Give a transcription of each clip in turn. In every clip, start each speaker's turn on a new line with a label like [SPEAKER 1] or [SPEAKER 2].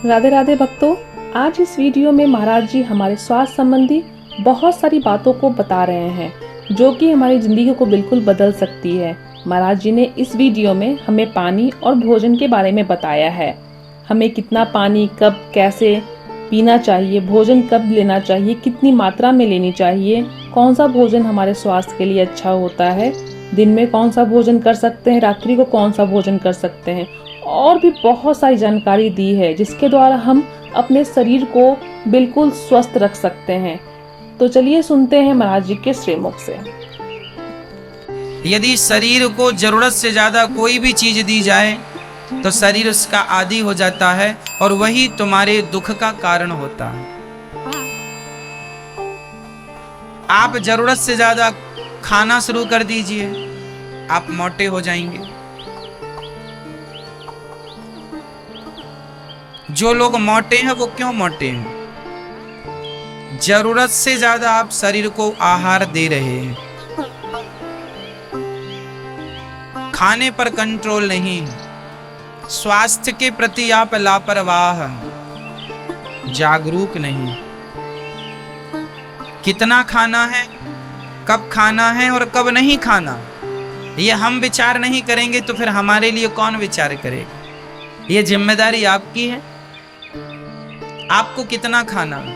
[SPEAKER 1] राधे राधे भक्तों, आज इस वीडियो में महाराज जी हमारे स्वास्थ्य संबंधी बहुत सारी बातों को बता रहे हैं जो कि हमारी ज़िंदगी को बिल्कुल बदल सकती है। महाराज जी ने इस वीडियो में हमें पानी और भोजन के बारे में बताया है। हमें कितना पानी कब कैसे पीना चाहिए, भोजन कब लेना चाहिए, कितनी मात्रा में लेनी चाहिए, कौन सा भोजन हमारे स्वास्थ्य के लिए अच्छा होता है, दिन में कौन सा भोजन कर सकते हैं, रात्रि को कौन सा भोजन कर सकते हैं, और भी बहुत सारी जानकारी दी है जिसके द्वारा हम अपने शरीर को बिल्कुल स्वस्थ रख सकते हैं। तो चलिए सुनते हैं महाराज जी के श्रीमुख से।
[SPEAKER 2] यदि शरीर को जरूरत से ज्यादा कोई भी चीज दी जाए तो शरीर उसका आदी हो जाता है और वही तुम्हारे दुख का कारण होता है। आप जरूरत से ज्यादा खाना शुरू कर दीजिए, आप मोटे हो जाएंगे। जो लोग मोटे हैं वो क्यों मोटे हैं? जरूरत से ज्यादा आप शरीर को आहार दे रहे हैं, खाने पर कंट्रोल नहीं, स्वास्थ्य के प्रति आप लापरवाह, जागरूक नहीं। कितना खाना है, कब खाना है और कब नहीं खाना, ये हम विचार नहीं करेंगे तो फिर हमारे लिए कौन विचार करेगा? ये जिम्मेदारी आपकी है। आपको कितना खाना है,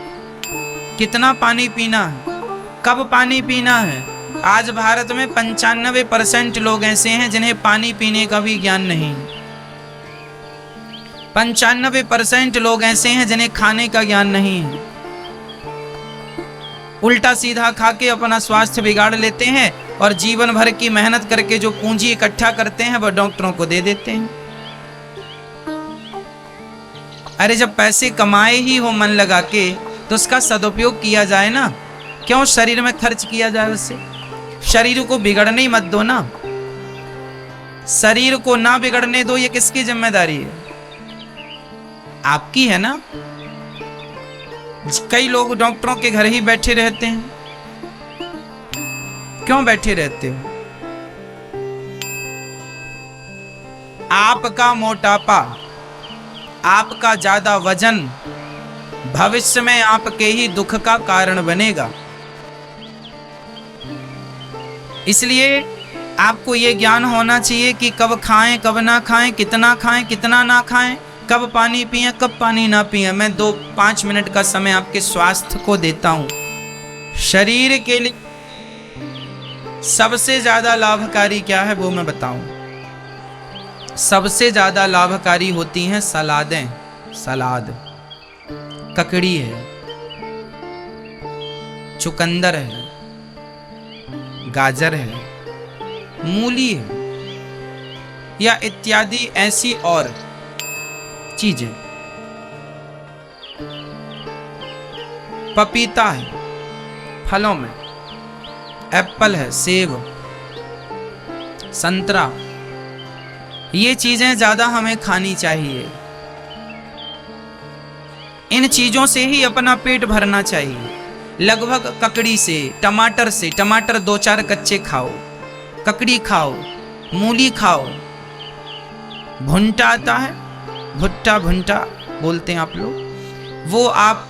[SPEAKER 2] कितना पानी पीना है, कब पानी पीना है। आज भारत में 95% लोग ऐसे हैं जिन्हें पानी पीने का भी ज्ञान नहीं। 95% लोग ऐसे हैं जिन्हें खाने का ज्ञान नहीं है। उल्टा सीधा खा के अपना स्वास्थ्य बिगाड़ लेते हैं और जीवन भर की मेहनत करके जो पूंजी इकट्ठा करते हैं वह डॉक्टरों को दे देते हैं। अरे जब पैसे कमाए ही हो मन लगा के तो उसका सदुपयोग किया जाए ना, क्यों शरीर में खर्च किया जाए? उससे शरीर को बिगड़ने ही मत दो ना। शरीर को ना बिगड़ने दो, ये किसकी जिम्मेदारी है? आपकी है ना। कई लोग डॉक्टरों के घर ही बैठे रहते हैं। क्यों बैठे रहते हो? आपका मोटापा, आपका ज्यादा वजन भविष्य में आपके ही दुख का कारण बनेगा। इसलिए आपको यह ज्ञान होना चाहिए कि कब खाएं कब ना खाएं, कितना खाएं कितना ना खाएं, कब पानी पिएं कब पानी ना पिएं। मैं 2-5 मिनट का समय आपके स्वास्थ्य को देता हूं। शरीर के लिए सबसे ज्यादा लाभकारी क्या है वो मैं बताऊं। सबसे ज्यादा लाभकारी होती हैं सलादें। सलाद, ककड़ी है, चुकंदर है, गाजर है, मूली है, या इत्यादि ऐसी और चीजें। पपीता है फलों में, एप्पल है, सेब, संतरा, ये चीजें ज्यादा हमें खानी चाहिए। इन चीजों से ही अपना पेट भरना चाहिए। लगभग ककड़ी से, टमाटर से, टमाटर 2-4 कच्चे खाओ, ककड़ी खाओ, मूली खाओ, भुंटा आता है, भुट्टा भुंटा बोलते हैं आप लोग, वो आप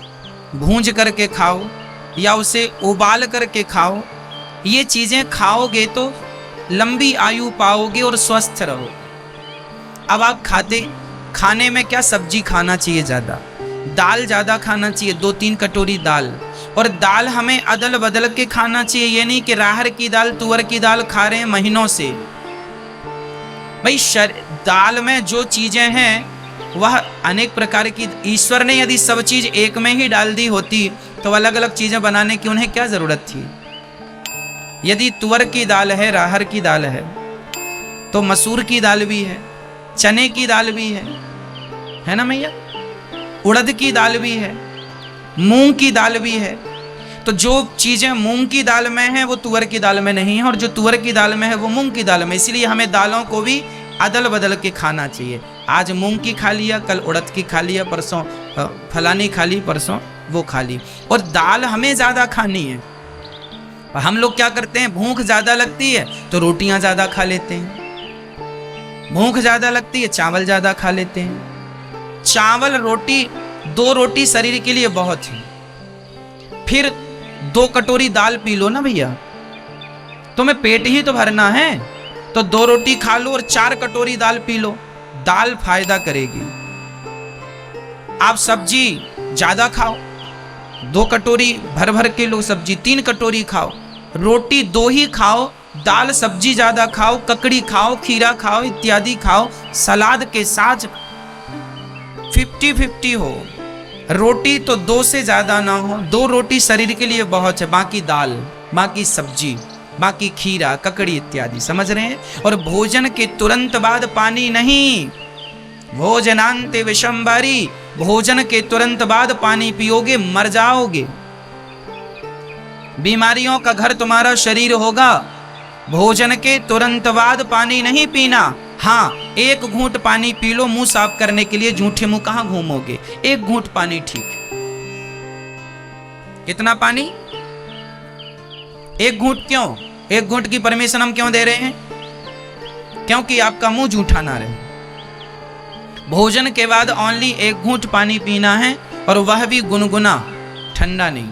[SPEAKER 2] भूंज करके खाओ या उसे उबाल करके खाओ। ये चीजें खाओगे तो लंबी आयु पाओगे और स्वस्थ रहो। अब आप खाने में क्या सब्जी खाना चाहिए? ज्यादा दाल ज्यादा खाना चाहिए, 2-3 कटोरी दाल। और दाल हमें अदल बदल के खाना चाहिए। ये नहीं कि राहर की दाल तुअर की दाल खा रहे हैं महीनों से। भाई दाल में जो चीजें हैं वह अनेक प्रकार की, ईश्वर ने यदि सब चीज एक में ही डाल दी होती तो अलग अलग चीजें बनाने की उन्हें क्या जरूरत थी? यदि तुअर की दाल है, राहर की दाल है, तो मसूर की दाल भी है, चने की दाल भी है ना भैया, उड़द की दाल भी है, मूंग की दाल भी है। तो जो चीजें मूंग की दाल में है वो तुअर की दाल में नहीं है, और जो तुअर की दाल में है वो मूंग की दाल में। इसलिए हमें दालों को भी अदल बदल के खाना चाहिए। आज मूंग की खा लिया, कल उड़द की खा लिया, परसों फलानी खा ली, परसों वो खा ली। और दाल हमें ज्यादा खानी है। हम लोग क्या करते हैं, भूख ज्यादा लगती है तो रोटियां ज्यादा खा लेते हैं, भूख ज्यादा लगती है चावल ज्यादा खा लेते हैं, चावल रोटी, 2 रोटी शरीर के लिए बहुत है। फिर 2 कटोरी दाल पी लो ना भैया, तुम्हें पेट ही तो भरना है, तो 2 रोटी खा लो और 4 कटोरी दाल पी लो, दाल फायदा करेगी। आप सब्जी ज्यादा खाओ, 2 कटोरी भर भर के लो सब्जी, 3 कटोरी खाओ, रोटी 2 ही खाओ, दाल सब्जी ज्यादा खाओ, ककड़ी खाओ, खीरा खाओ, इत्यादि खाओ, सलाद के साथ 50-50 हो। रोटी तो 2 से ज्यादा ना हो, 2 रोटी शरीर के लिए बहुत है, बाकी दाल, बाकी सब्जी, बाकी खीरा, ककड़ी इत्यादि, समझ रहे हैं। और भोजन के तुरंत बाद पानी नहीं, भोजनांते विषंबरी, भोजन के तुरंत बाद पानी पियोगे मर जाओगे। बीमारियों का घर तुम्हारा शरीर होगा। भोजन के तुरंत बाद पानी नहीं पीना। हाँ, 1 घूंट पानी पी लो मुंह साफ करने के लिए, झूठे मुंह कहां घूमोगे, 1 घूंट पानी ठीक। कितना पानी? 1 घूंट। क्यों 1 घूंट की परमिशन हम क्यों दे रहे हैं? क्योंकि आपका मुंह जूठा ना रहे। भोजन के बाद ओनली 1 घूंट पानी पीना है, और वह भी गुनगुना, ठंडा नहीं।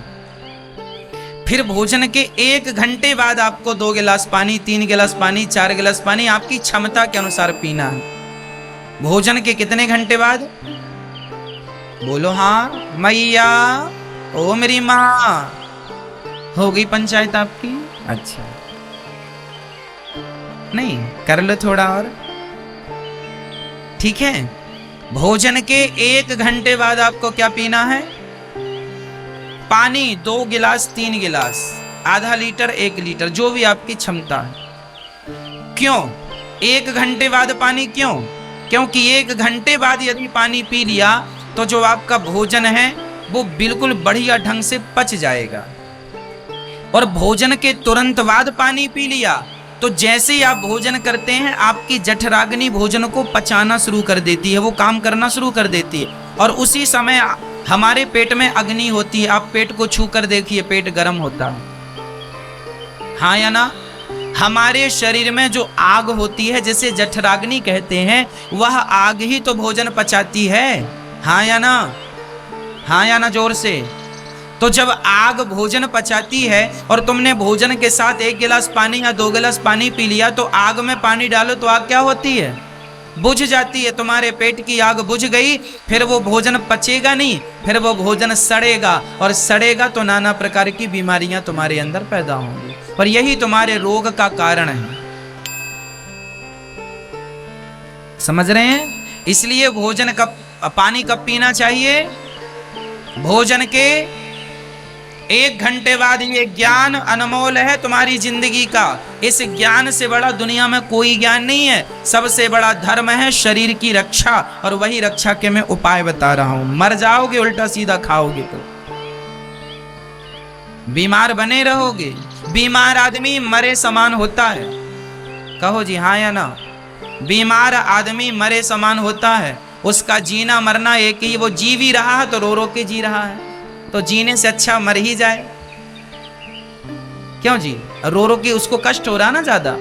[SPEAKER 2] फिर भोजन के 1 घंटे बाद आपको 2 गिलास पानी, 3 गिलास पानी, 4 गिलास पानी आपकी क्षमता के अनुसार पीना है। भोजन के कितने घंटे बाद? बोलो हाँ मैया, ओ मेरी माँ, हो गई पंचायत आपकी? अच्छा, नहीं कर लो थोड़ा और, ठीक है। भोजन के 1 घंटे बाद आपको क्या पीना है? पानी 2 गिलास, 3 गिलास, आधा लीटर, 1 लीटर, जो भी आपकी क्षमता है। क्यों 1 घंटे बाद पानी? क्यों? क्योंकि 1 घंटे बाद यदि पानी पी लिया तो जो आपका भोजन है वो बिल्कुल बढ़िया ढंग से पच जाएगा। और भोजन के तुरंत बाद पानी पी लिया तो जैसे ही आप भोजन करते हैं आपकी जठराग्नि भोजन को पचाना शुरू कर देती है, वो काम करना शुरू कर देती है, और उसी समय हमारे पेट में अग्नि होती है। आप पेट को छू कर देखिए, पेट गर्म होता है, हाँ या ना? हमारे शरीर में जो आग होती है, जिसे जठराग्नि कहते हैं, वह आग ही तो भोजन पचाती है, हाँ या ना? हाँ या ना? जोर से। तो जब आग भोजन पचाती है और तुमने भोजन के साथ 1 गिलास पानी या 2 गिलास पानी पी लिया, तो आग में पानी डालो तो आग क्या होती है? बुझ जाती है। तुम्हारे पेट की आग बुझ गई, फिर वो भोजन पचेगा नहीं, फिर वो भोजन सड़ेगा, और सड़ेगा तो नाना प्रकार की बीमारियां तुम्हारे अंदर पैदा होंगी, और यही तुम्हारे रोग का कारण है। समझ रहे हैं? इसलिए भोजन कब, पानी कब पीना चाहिए? भोजन के 1 घंटे बाद। ये ज्ञान अनमोल है तुम्हारी जिंदगी का। इस ज्ञान से बड़ा दुनिया में कोई ज्ञान नहीं है। सबसे बड़ा धर्म है शरीर की रक्षा, और वही रक्षा के मैं उपाय बता रहा हूं। मर जाओगे उल्टा सीधा खाओगे तो, बीमार बने रहोगे। बीमार आदमी मरे समान होता है, कहो जी हाँ या ना? बीमार आदमी मरे समान होता है। उसका जीना मरना एक ही, वो जी भी रहा है तो रो रो के जी रहा है, तो जीने से अच्छा मर ही जाए। क्यों जी? रो रो के उसको कष्ट हो रहा ना ज्यादा,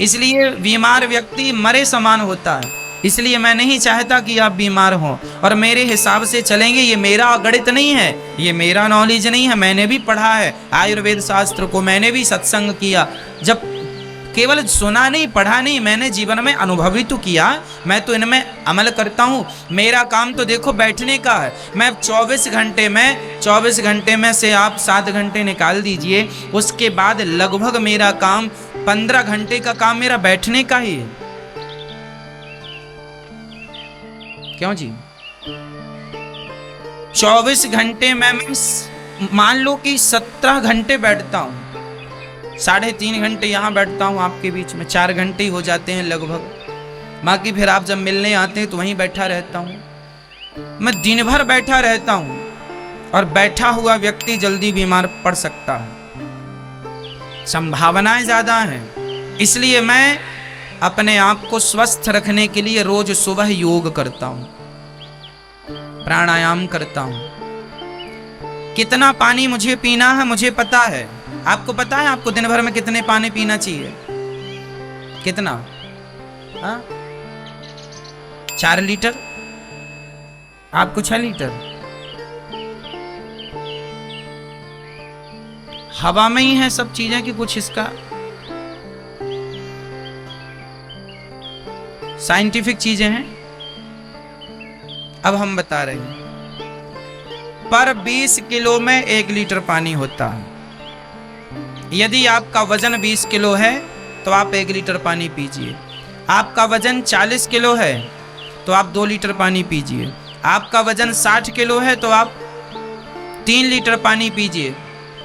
[SPEAKER 2] इसलिए बीमार व्यक्ति मरे समान होता है। इसलिए मैं नहीं चाहता कि आप बीमार हो, और मेरे हिसाब से चलेंगे। ये मेरा गणित नहीं है, ये मेरा नॉलेज नहीं है, मैंने भी पढ़ा है आयुर्वेद शास्त्र को, मैंने भी सत्संग किया। जब केवल सुना नहीं, पढ़ा नहीं, मैंने जीवन में अनुभवी तो किया, मैं तो इनमें अमल करता हूँ। मेरा काम तो देखो बैठने का है। मैं 24 घंटे में से आप 7 घंटे निकाल दीजिए, उसके बाद लगभग मेरा काम 15 घंटे का काम मेरा बैठने का ही है। क्यों जी? 24 घंटे में मैं मान लो कि 17 घंटे बैठता हूँ, 3.5 घंटे यहाँ बैठता हूँ आपके बीच में, 4 घंटे ही हो जाते हैं लगभग। बाकी फिर आप जब मिलने आते हैं तो वहीं बैठा रहता हूँ। मैं दिन भर बैठा रहता हूँ, और बैठा हुआ व्यक्ति जल्दी बीमार पड़ सकता है, संभावनाएं ज्यादा हैं। इसलिए मैं अपने आप को स्वस्थ रखने के लिए रोज सुबह योग करता हूँ, प्राणायाम करता हूँ। कितना पानी मुझे पीना है मुझे पता है। आपको पता है आपको दिन भर में कितने पानी पीना चाहिए? कितना? 4 लीटर। आपको 6 लीटर। हवा में ही है सब चीजें कि कुछ इसका साइंटिफिक चीजें हैं। अब हम बता रहे हैं, पर 20 किलो में 1 लीटर पानी होता है। यदि आपका वजन 20 किलो है तो आप 1 लीटर पानी पीजिए। आपका वजन 40 किलो है तो आप 2 लीटर पानी पीजिए। आपका वजन 60 किलो है तो आप 3 लीटर पानी पीजिए।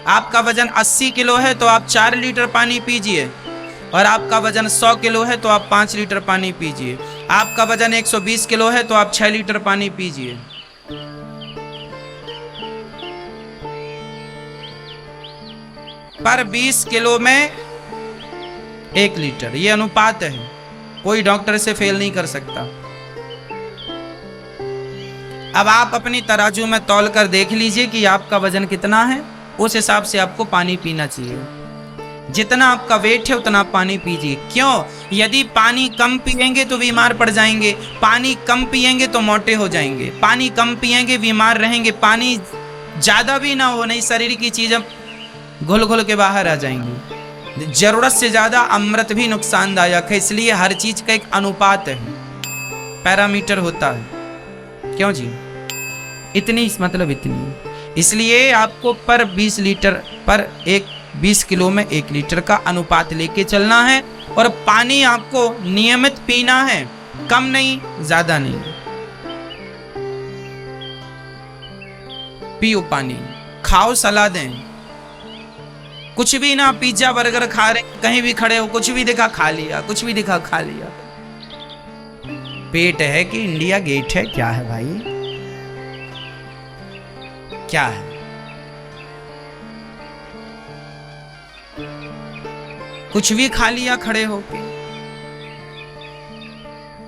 [SPEAKER 2] आपका वजन 80 किलो है तो आप 4 लीटर पानी पीजिए। और आपका वजन 100 किलो है तो आप 5 लीटर पानी पीजिए। आपका वजन 120 किलो है तो आप 6 लीटर पानी पीजिए। पर 20 किलो में 1 लीटर, ये अनुपात है, कोई डॉक्टर से फेल नहीं कर सकता। अब आप अपनी तराजू में तौल कर देख लीजिए कि आपका वजन कितना है, उस हिसाब से आपको पानी पीना चाहिए। जितना आपका वेट है उतना पानी पीजिए। क्यों? यदि पानी कम पिएंगे तो बीमार पड़ जाएंगे, पानी कम पिएंगे तो मोटे हो जाएंगे, पानी कम पिएंगे बीमार रहेंगे, पानी ज़्यादा भी ना हो, नहीं शरीर की चीज़ें घुल घुल के बाहर आ जाएंगी। ज़रूरत से ज़्यादा अमृत भी नुकसानदायक है, इसलिए हर चीज़ का एक अनुपात है, पैरामीटर होता है। क्यों जी? इतनी मतलब इतनी, इसलिए आपको पर 20 लीटर पर 20 किलो में 1 लीटर का अनुपात लेके चलना है। और पानी आपको नियमित पीना है, कम नहीं ज्यादा नहीं। पियो पानी, खाओ सलादें, कुछ भी ना, पिज्जा बर्गर खा रहे, कहीं भी खड़े हो, कुछ भी दिखा खा लिया, कुछ भी दिखा खा लिया। पेट है कि इंडिया गेट है? क्या है भाई, क्या है? कुछ भी खा लिया खड़े होके।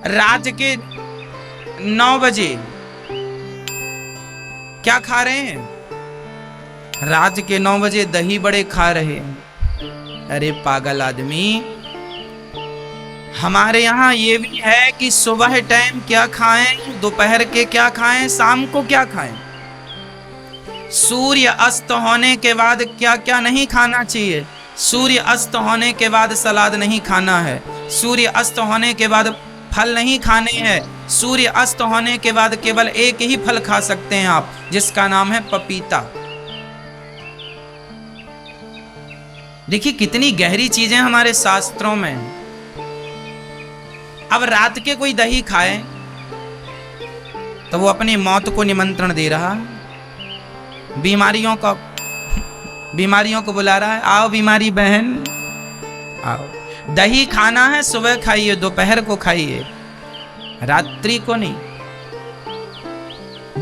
[SPEAKER 2] रात के 9 बजे क्या खा रहे हैं? रात के 9 बजे दही बड़े खा रहे हैं। अरे पागल आदमी, हमारे यहाँ ये भी है कि सुबह टाइम क्या खाएं, दोपहर के क्या खाएं, शाम को क्या खाएं। सूर्य अस्त होने के बाद क्या क्या नहीं खाना चाहिए। सूर्य अस्त होने के बाद सलाद नहीं खाना है। सूर्य अस्त होने के बाद फल नहीं खाने हैं। सूर्य अस्त होने के बाद केवल एक ही फल खा सकते हैं आप, जिसका नाम है पपीता। देखिए कितनी गहरी चीजें हमारे शास्त्रों में। अब रात के कोई दही खाए तो वो अपनी मौत को निमंत्रण दे रहा है। बीमारियों को बुला रहा है, आओ बीमारी बहन आओ। दही खाना है सुबह खाइए, दोपहर को खाइए, रात्रि को नहीं।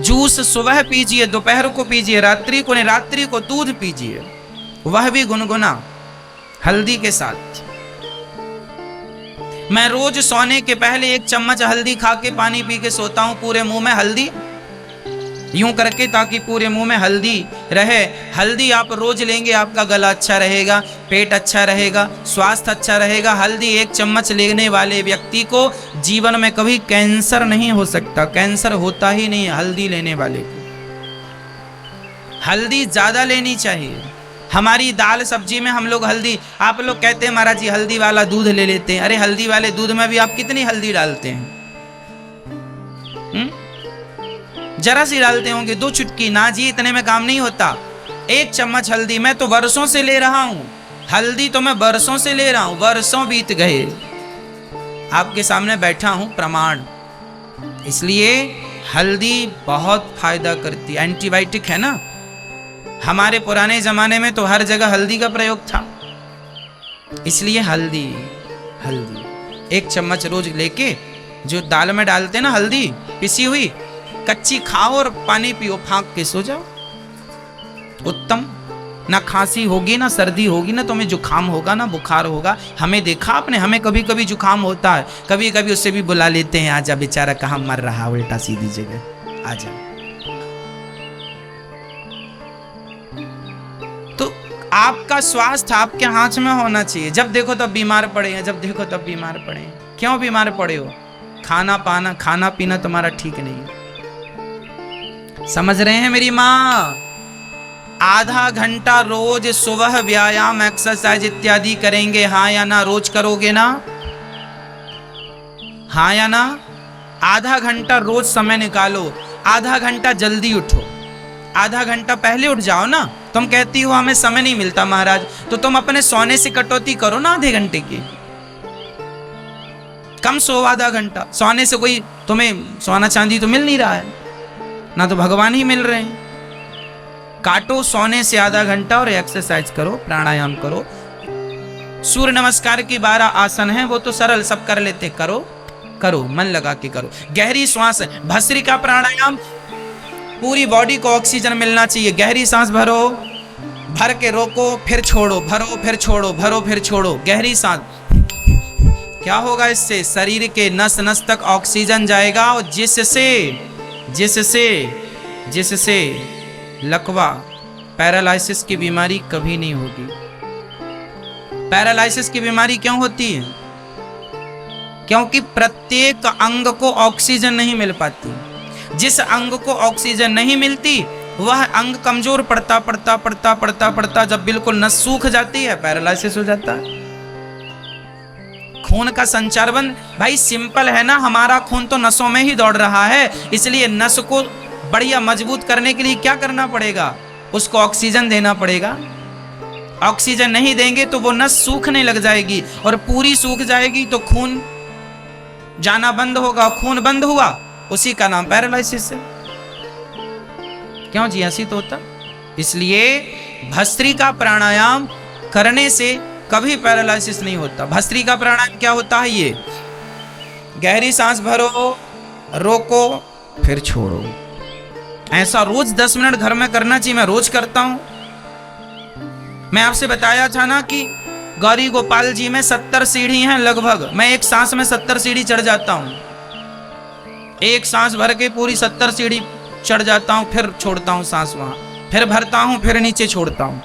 [SPEAKER 2] जूस सुबह पीजिए, दोपहर को पीजिए, रात्रि को नहीं। रात्रि को दूध पीजिए, वह भी गुनगुना हल्दी के साथ। मैं रोज सोने के पहले 1 चम्मच हल्दी खा के पानी पी के सोता हूं, पूरे मुंह में हल्दी यूं करके, ताकि पूरे मुंह में हल्दी रहे। हल्दी आप रोज लेंगे, आपका गला अच्छा रहेगा, पेट अच्छा रहेगा, स्वास्थ्य अच्छा रहेगा। हल्दी 1 चम्मच लेने वाले व्यक्ति को जीवन में कभी कैंसर नहीं हो सकता, कैंसर होता ही नहीं हल्दी लेने वाले को। हल्दी ज्यादा लेनी चाहिए। हमारी दाल सब्जी में हम लोग हल्दी, आप लोग कहते हैं महाराज जी हल्दी वाला दूध ले लेते हैं। अरे हल्दी वाले दूध में भी आप कितनी हल्दी डालते हैं? जरा सी डालते होंगे, 2 चुटकी ना जी, इतने में काम नहीं होता। 1 चम्मच हल्दी, मैं तो वर्षों से ले रहा हूं हल्दी, तो मैं वर्षों से ले रहा हूं, वर्षों बीत गए, आपके सामने बैठा हूं प्रमाण। इसलिए हल्दी बहुत फायदा करती है, एंटीबायोटिक है ना। हमारे पुराने जमाने में तो हर जगह हल्दी का प्रयोग था, इसलिए हल्दी 1 चम्मच रोज लेके, जो दाल में डालते ना हल्दी पिसी हुई, कच्ची खाओ और पानी पियो, फांक के सो जाओ, उत्तम। ना खांसी होगी, ना सर्दी होगी, ना तुम्हें जुकाम होगा, ना बुखार होगा। हमें देखा आपने, हमें कभी कभी जुकाम होता है, कभी कभी उससे भी बुला लेते हैं, आजा बेचारा कहाँ मर रहा उल्टा सीधी जगह, आजा। तो आपका स्वास्थ्य आपके हाथ में होना चाहिए। जब देखो तब बीमार पड़े हैं, जब देखो तब बीमार पड़े हैं। क्यों बीमार पड़े हो? खाना पीना तुम्हारा ठीक नहीं है। समझ रहे हैं मेरी माँ? आधा घंटा रोज सुबह व्यायाम एक्सरसाइज इत्यादि करेंगे, हाँ या ना? रोज करोगे ना? हाँ या ना? आधा घंटा रोज समय निकालो। आधा घंटा जल्दी उठो, आधा घंटा पहले उठ जाओ ना। तुम कहती हो हमें समय नहीं मिलता महाराज, तो तुम अपने सोने से कटौती करो ना आधे घंटे की। कम सो आधा घंटा। सोने से कोई तुम्हें सोना चांदी तो मिल नहीं रहा है ना, तो भगवान ही मिल रहे हैं। काटो सोने से आधा घंटा और एक्सरसाइज करो, प्राणायाम करो। सूर्य नमस्कार की 12 आसन हैं, वो तो सरल सब कर लेते। करो करो, मन लगा के करो। गहरी श्वास, भस्त्रिका प्राणायाम, पूरी बॉडी को ऑक्सीजन मिलना चाहिए। गहरी सांस भरो, भर के रोको, फिर छोड़ो, भरो फिर छोड़ो, भरो फिर छोड़ो। गहरी सांस। क्या होगा इससे? शरीर के नस नस तक ऑक्सीजन जाएगा और जिससे जिससे जिससे लकवा, पैरालिसिस की बीमारी कभी नहीं होगी। पैरालिसिस की बीमारी क्यों होती है? क्योंकि प्रत्येक अंग को ऑक्सीजन नहीं मिल पाती। जिस अंग को ऑक्सीजन नहीं मिलती वह अंग कमजोर पड़ता पड़ता पड़ता पड़ता पड़ता जब बिल्कुल नस सूख जाती है, पैरालिसिस हो जाता है। खून का संचार बंद। भाई सिंपल है ना, हमारा खून तो नसों में ही दौड़ रहा है, इसलिए नस को बढ़िया मजबूत करने के लिए क्या करना पड़ेगा? उसको ऑक्सीजन देना पड़ेगा। ऑक्सीजन नहीं देंगे तो वो नस सूखने लग जाएगी, और पूरी सूख जाएगी तो खून जाना बंद होगा। खून बंद हुआ, उसी का नाम पैरालिसिस है। क्यों जी? ऐसी तो होता। इसलिए भस्त्रिका प्राणायाम करने से कभी पैरालिसिस नहीं होता। भस्त्रिका प्राणायाम क्या होता है? ये गहरी सांस भरो, रोको, फिर छोड़ो। ऐसा रोज 10 मिनट घर में करना चाहिए। मैं रोज करता हूं। मैं आपसे बताया था ना कि गौरी गोपाल जी में 70 सीढ़ी हैं लगभग। मैं एक सांस में 70 सीढ़ी चढ़ जाता हूं। एक सांस भर के पूरी 70 सीढ़ी चढ़ जाता हूं, फिर छोड़ता हूं सांस वहां, फिर भरता हूं, फिर नीचे छोड़ता हूं।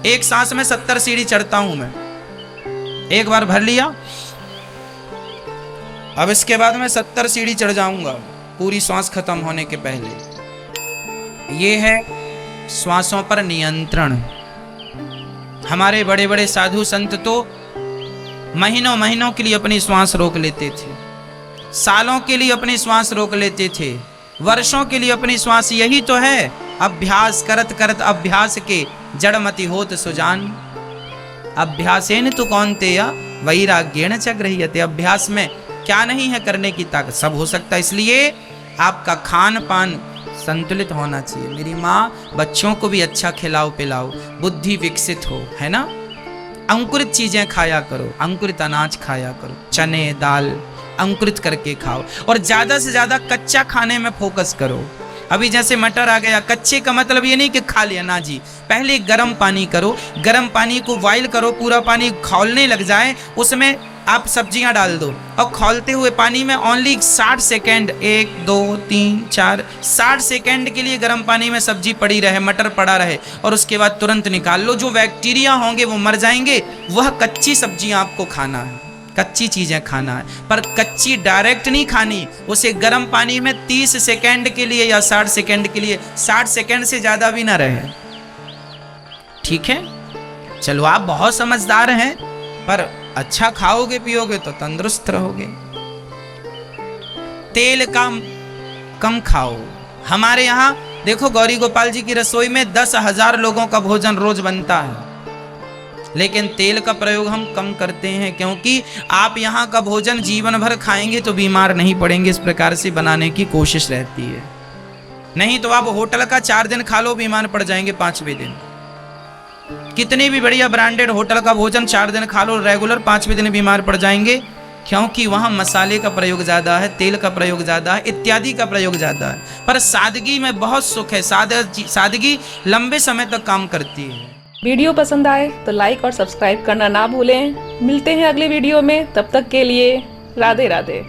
[SPEAKER 2] एक सांस में 70 सीढ़ी चढ़ता हूं मैं। एक बार भर लिया, अब इसके बाद मैं 70 सीढ़ी चढ़ जाऊंगा पूरी श्वास खत्म होने के पहले। ये है श्वासों पर नियंत्रण। हमारे बड़े बड़े साधु संत तो महीनों महीनों के लिए अपनी श्वास रोक लेते थे, सालों के लिए अपनी श्वास रोक लेते थे, वर्षों के लिए अपनी श्वास। यही तो है अभ्यास करत करत अभ्यास के जड़मति होत सुजान। अभ्यासेन तु कौन्तेय वैराग्येण च गृह्यते। अभ्यास में क्या नहीं है करने की ताकत, सब हो सकता है। इसलिए आपका खान पान संतुलित होना चाहिए। मेरी माँ, बच्चों को भी अच्छा खिलाओ पिलाओ, बुद्धि विकसित हो, है ना। अंकुरित चीजें खाया करो, अंकुरित अनाज खाया करो, चने दाल अंकुरित करके खाओ, और ज्यादा से ज्यादा कच्चा खाने में फोकस करो। अभी जैसे मटर आ गया, कच्चे का मतलब ये नहीं कि खा लिया ना जी। पहले गर्म पानी करो, गर्म पानी को बॉइल करो, पूरा पानी खौलने लग जाए, उसमें आप सब्जियां डाल दो, और खौलते हुए पानी में ओनली 60 सेकेंड, 1 2 3 4 60 सेकेंड के लिए गर्म पानी में सब्जी पड़ी रहे, मटर पड़ा रहे, और उसके बाद तुरंत निकाल लो। जो बैक्टीरिया होंगे वो मर जाएंगे। वह कच्ची सब्जियां आपको खाना है, कच्ची चीजें खाना है, पर कच्ची डायरेक्ट नहीं खानी। उसे गर्म पानी में 30 सेकेंड के लिए या 60 सेकेंड के लिए, 60 सेकेंड से ज्यादा भी ना रहे, ठीक है। चलो आप बहुत समझदार हैं, पर अच्छा खाओगे पियोगे तो तंदुरुस्त रहोगे। तेल कम खाओ। हमारे यहाँ देखो गौरी गोपाल जी की रसोई में 10,000 लोगों का भोजन रोज बनता है, लेकिन तेल का प्रयोग हम कम करते हैं, क्योंकि आप यहाँ का भोजन जीवन भर खाएंगे तो बीमार नहीं पड़ेंगे। इस प्रकार से बनाने की कोशिश रहती है। नहीं तो आप होटल का 4 दिन खा लो, बीमार पड़ जाएंगे 5वें दिन। कितनी भी बढ़िया ब्रांडेड होटल का भोजन 4 दिन खा लो रेगुलर, 5वें दिन बीमार पड़ जाएंगे, क्योंकि वहाँ मसाले का प्रयोग ज़्यादा है, तेल का प्रयोग ज़्यादा है, इत्यादि का प्रयोग ज़्यादा है। पर सादगी में बहुत सुख है। सादगी लंबे समय तक काम करती है।
[SPEAKER 1] वीडियो पसंद आए तो लाइक और सब्सक्राइब करना ना भूलें। मिलते हैं अगले वीडियो में, तब तक के लिए राधे राधे।